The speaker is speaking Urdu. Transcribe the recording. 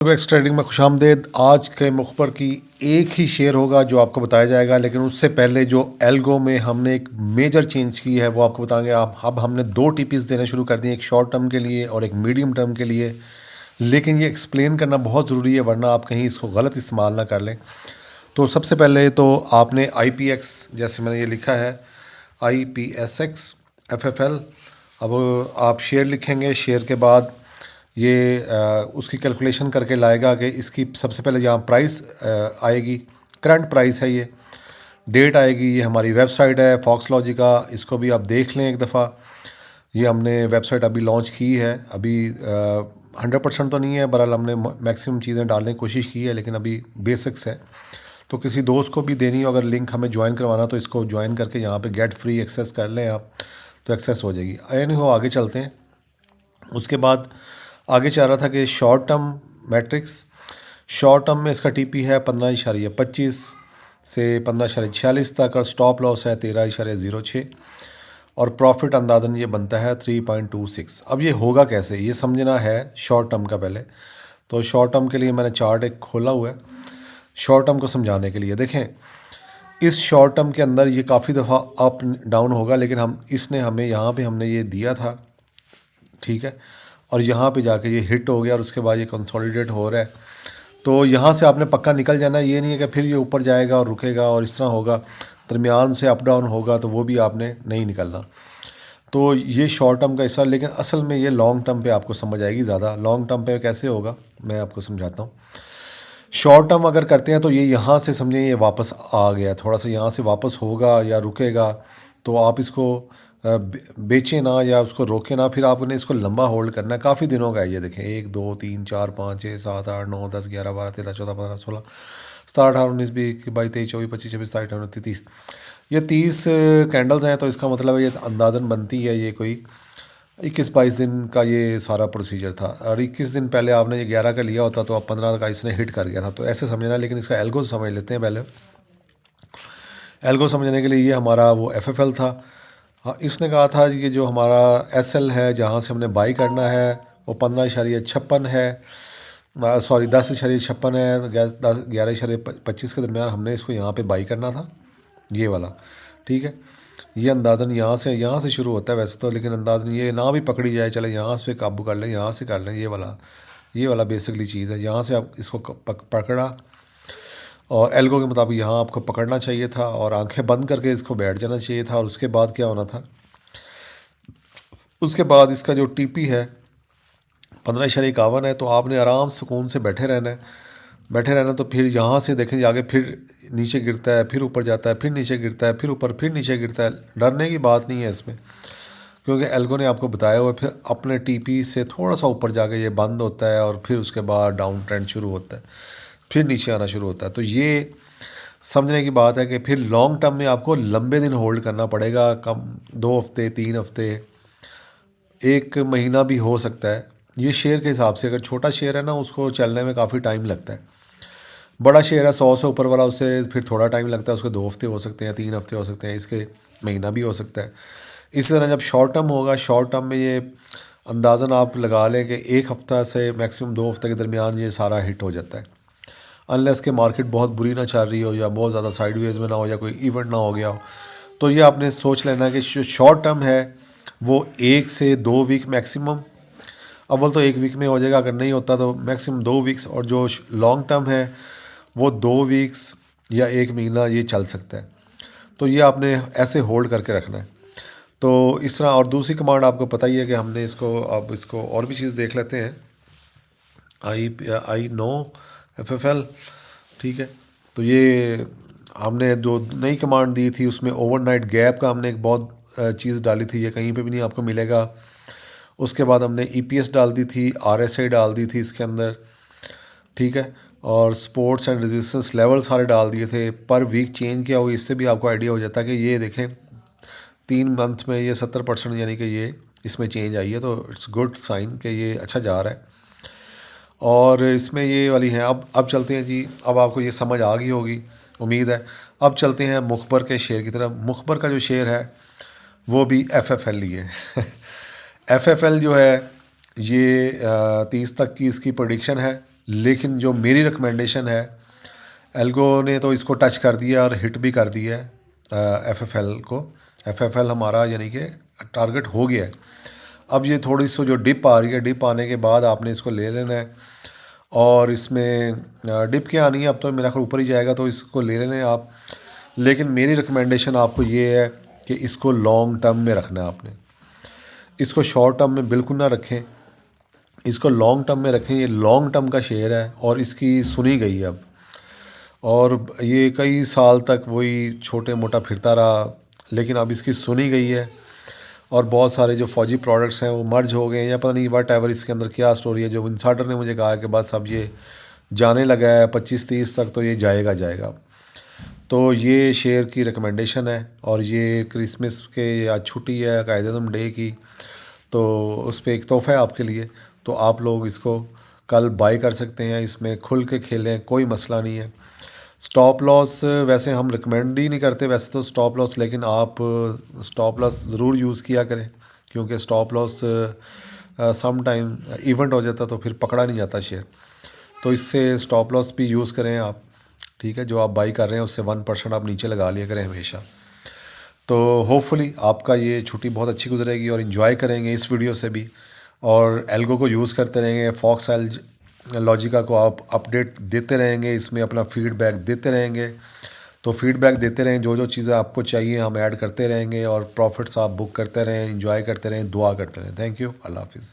ایکس ٹریڈنگ میں خوش آمدید. آج کے مخبر کی ایک ہی شیئر ہوگا جو آپ کو بتایا جائے گا، لیکن اس سے پہلے جو ایلگو میں ہم نے ایک میجر چینج کی ہے وہ آپ کو بتائیں گے. اب ہم نے 2 ٹی پیز دینا شروع کر دیے، ایک شارٹ ٹرم کے لیے اور ایک میڈیم ٹرم کے لیے. لیکن یہ ایکسپلین کرنا بہت ضروری ہے ورنہ آپ کہیں اس کو غلط استعمال نہ کر لیں. تو سب سے پہلے تو آپ نے آئی پی ایکس، جیسے میں نے یہ لکھا ہے I P S X F F L. اب آپ شیئر لکھیں گے، شیئر کے بعد یہ اس کی کیلکولیشن کر کے لائے گا کہ اس کی سب سے پہلے یہاں پرائس آئے گی، کرنٹ پرائس ہے، یہ ڈیٹ آئے گی. یہ ہماری ویب سائٹ ہے فاکس لاجی کا، اس کو بھی آپ دیکھ لیں ایک دفعہ. یہ ہم نے ویب سائٹ ابھی لانچ کی ہے، ابھی 100% تو نہیں ہے، بہرحال ہم نے میکسیمم چیزیں ڈالنے کی کوشش کی ہے، لیکن ابھی بیسکس ہے. تو کسی دوست کو بھی دینی ہو، اگر لنک ہمیں جوائن کروانا تو اس کو جوائن کر کے یہاں پہ گیٹ فری ایکسیس کر لیں آپ، تو ایکسیس ہو جائے گی. اینی ہو آگے چلتے ہیں. اس کے بعد آگے چاہ رہا تھا کہ short term matrix, short term میں اس کا ٹی پی ہے 15.25 سے 15.46 تک، اور سٹاپ لاس ہے 13.06، اور پروفٹ اندازاً یہ بنتا ہے 3.26. اب یہ ہوگا کیسے، یہ سمجھنا ہے شارٹ ٹرم کا پہلے. تو شارٹ ٹرم کے لیے میں نے چارٹ ایک کھولا ہوا ہے شارٹ ٹرم کو سمجھانے کے لیے. دیکھیں اس شارٹ ٹرم کے اندر یہ کافی دفعہ اپ ڈاؤن ہوگا، لیکن اس نے ہمیں یہاں پہ ہم نے یہ دیا تھا، ٹھیک ہے، اور یہاں پہ جا کے یہ ہٹ ہو گیا اور اس کے بعد یہ کنسولیڈیٹ ہو رہا ہے. تو یہاں سے آپ نے پکا نکل جانا ہے، یہ نہیں ہے کہ پھر یہ اوپر جائے گا اور رکے گا اور اس طرح ہوگا، درمیان سے اپ ڈاؤن ہوگا تو وہ بھی آپ نے نہیں نکلنا. تو یہ شارٹ ٹرم کا حصہ، لیکن اصل میں یہ لانگ ٹرم پہ آپ کو سمجھ آئے گی زیادہ. لانگ ٹرم پہ کیسے ہوگا میں آپ کو سمجھاتا ہوں. شارٹ ٹرم اگر کرتے ہیں تو یہ یہاں سے سمجھیں یہ واپس آ گیا، تھوڑا سا یہاں سے واپس ہوگا یا رکے گا، تو آپ اس کو بیچیں نہ یا اس کو روکیں نہ، پھر آپ نے اس کو لمبا ہولڈ کرنا ہے. کافی دنوں کا ہے یہ، دیکھیں 1 2 3 4 5 6 7 8 9 10 11 12 13 14 15 16 17 18 19 20 22 23 24 25 26 27 28 29 30. یہ 30 کینڈلز ہیں، تو اس کا مطلب ہے یہ اندازاً بنتی ہے یہ کوئی 21-22 دن کا یہ سارا پروسیجر تھا. اور 21 دن پہلے آپ نے یہ 11 کا لیا ہوتا تو اب 15 کا اس نے ہٹ کر گیا تھا. تو ایسے سمجھنا، لیکن اس کا ایلگو سمجھ لیتے ہیں پہلے. ایلگو سمجھنے کے لیے یہ ہمارا وہ ایف ایف ایل تھا. اس نے کہا تھا کہ جو ہمارا ایس ایل ہے جہاں سے ہم نے بائی کرنا ہے وہ 15.56 ہے، سوری 10.56 ہے، 11.25 کے درمیان ہم نے اس کو یہاں پہ بائی کرنا تھا، یہ والا، ٹھیک ہے. یہ اندازاً یہاں سے شروع ہوتا ہے ویسے تو، لیکن اندازاً یہ نہ بھی پکڑی جائے، چلے یہاں سے قابو کر لیں، یہاں سے کر لیں، یہ والا بیسکلی چیز ہے. یہاں سے آپ اس کو پکڑا اور ایلگو کے مطابق یہاں آپ کو پکڑنا چاہیے تھا اور آنکھیں بند کر کے اس کو بیٹھ جانا چاہیے تھا. اور اس کے بعد کیا ہونا تھا، اس کے بعد اس کا جو ٹی پی ہے 15.51 ہے، تو آپ نے آرام سکون سے بیٹھے رہنا. تو پھر یہاں سے دیکھیں آگے پھر نیچے گرتا ہے، پھر اوپر جاتا ہے، پھر نیچے گرتا ہے، پھر اوپر، پھر نیچے گرتا ہے. ڈرنے کی بات نہیں ہے اس میں، کیونکہ ایلگو نے آپ کو بتایا ہوا ہے. پھر اپنے ٹی پی سے تھوڑا سا اوپر جا کے یہ بند ہوتا ہے اور پھر اس کے بعد ڈاؤن ٹرینڈ شروع ہوتا ہے، پھر نیچے آنا شروع ہوتا ہے. تو یہ سمجھنے کی بات ہے کہ پھر لانگ ٹرم میں آپ کو لمبے دن ہولڈ کرنا پڑے گا، کم 2 ہفتے 3 ہفتے 1 مہینہ بھی ہو سکتا ہے. یہ شیئر کے حساب سے، اگر چھوٹا شیئر ہے نا اس کو چلنے میں کافی ٹائم لگتا ہے. بڑا شیئر ہے 100 سے اوپر والا، اس سے پھر تھوڑا ٹائم لگتا ہے، اس کے 2 ہفتے ہو سکتے ہیں، 3 ہفتے ہو سکتے ہیں، اس کے مہینہ بھی ہو سکتا ہے. اسی طرح جب شارٹ ٹرم ہوگا، شارٹ ٹرم میں یہ اندازاً آپ لگا لیں کہ 1 ہفتہ سے میکسیمم 2 ہفتے کے درمیان یہ سارا ہٹ ہو جاتا ہے، انلیس کہ مارکیٹ بہت بری نہ چل رہی ہو یا بہت زیادہ سائیڈ ویز میں نہ ہو یا کوئی ایونٹ نہ ہو گیا ہو. تو یہ آپ نے سوچ لینا ہے کہ شارٹ ٹرم ہے وہ 1 سے 2 ویک میکسیمم، اول تو 1 ویک میں ہو جائے گا، اگر نہیں ہوتا تو میکسیمم 2 ویکس. اور جو لانگ ٹرم ہے وہ 2 ویکس یا 1 مہینہ یہ چل سکتا ہے. تو یہ آپ نے ایسے ہولڈ کر کے رکھنا ہے. تو اس طرح، اور دوسری کمانڈ آپ کو پتہ ہی ہے کہ ہم نے اس کو، اب اس کو اور بھی چیز دیکھ لیتے ہیں، آئی نو ایف ایف ایل، ٹھیک ہے. تو یہ ہم نے جو نئی کمانڈ دی تھی اس میں اوور نائٹ گیپ کا ہم نے ایک بہت چیز ڈالی تھی، یہ کہیں پہ بھی نہیں آپ کو ملے گا. اس کے بعد ہم نے ای پی ایس ڈال دی تھی، آر ایس آئی ڈال دی تھی اس کے اندر، ٹھیک ہے، اور سپورٹس اینڈ ریزسٹنس لیول سارے ڈال دیے تھے. پر ویک چینج کیا ہوئی، اس سے بھی آپ کو آئیڈیا ہو جاتا ہے کہ یہ دیکھیں 3 منتھ میں یہ 70% یعنی کہ یہ اس میں چینج آئی ہے. تو اٹس گڈ سائن کہ یہ اچھا جا رہا ہے. اور اس میں یہ والی ہیں. اب چلتے ہیں جی، اب آپ کو یہ سمجھ آ گئی ہوگی امید ہے. اب چلتے ہیں مخبر کے شیئر کی طرف. مخبر کا جو شیئر ہے وہ بھی ایف ایف ایل ہی ہے. ایف ایف ایل جو ہے یہ 30 تک کی اس کی پروڈکشن ہے. لیکن جو میری ریکمنڈیشن ہے، ایلگو نے تو اس کو ٹچ کر دیا اور ہٹ بھی کر دیا ہے ایف ایف ایل کو. ایف ایف ایل ہمارا یعنی کہ ٹارگٹ ہو گیا ہے. اب یہ تھوڑی سی جو ڈپ آ رہی ہے، ڈپ آنے کے بعد آپ نے اس کو لے لینا ہے. اور اس میں ڈپ کیا آنی ہے، اب تو میرا خیال اوپر ہی جائے گا، تو اس کو لے لیں آپ. لیکن میری ریکمنڈیشن آپ کو یہ ہے کہ اس کو لانگ ٹرم میں رکھنا ہے آپ نے. اس کو شارٹ ٹرم میں بالکل نہ رکھیں، اس کو لانگ ٹرم میں رکھیں. یہ لانگ ٹرم کا شیئر ہے اور اس کی سنی گئی ہے اب، اور یہ کئی سال تک وہی چھوٹے موٹا پھرتا رہا، لیکن اب اس کی سنی گئی ہے. اور بہت سارے جو فوجی پروڈکٹس ہیں وہ مرج ہو گئے ہیں، یا پتہ نہیں وٹ ایور اس کے اندر کیا سٹوری ہے. جو انسائڈر نے مجھے کہا کہ بس اب یہ جانے لگا ہے 25-30 تک، تو یہ جائے گا. تو یہ شیئر کی ریکمنڈیشن ہے. اور یہ کرسمس کے آج چھٹی ہے قائد اعظم ڈے کی، تو اس پہ ایک تحفہ ہے آپ کے لیے. تو آپ لوگ اس کو کل بائی کر سکتے ہیں، اس میں کھل کے کھیلیں، کوئی مسئلہ نہیں ہے. سٹاپ لاس ویسے ہم ریکمینڈ ہی نہیں کرتے ویسے تو سٹاپ لاس، لیکن آپ سٹاپ لاس ضرور یوز کیا کریں، کیونکہ سٹاپ لاس سم ٹائم ایونٹ ہو جاتا تو پھر پکڑا نہیں جاتا شیئر. تو اس سے سٹاپ لاس بھی یوز کریں آپ، ٹھیک ہے. جو آپ بائی کر رہے ہیں اس سے 1% آپ نیچے لگا لیا کریں ہمیشہ. تو ہوپ فلی آپ کا یہ چھٹی بہت اچھی گزرے گی اور انجوائے کریں گے اس ویڈیو سے بھی. اور ایلگو کو یوز کرتے رہیں گے، فاکس ایل لاجیکا کو آپ اپڈیٹ دیتے رہیں گے، اس میں اپنا فیڈ بیک دیتے رہیں گے. تو فیڈ بیک دیتے رہیں، جو چیزیں آپ کو چاہیے ہم ایڈ کرتے رہیں گے، اور پروفٹس آپ بک کرتے رہیں، انجوائے کرتے رہیں، دعا کرتے رہیں. تھینک یو، اللہ حافظ.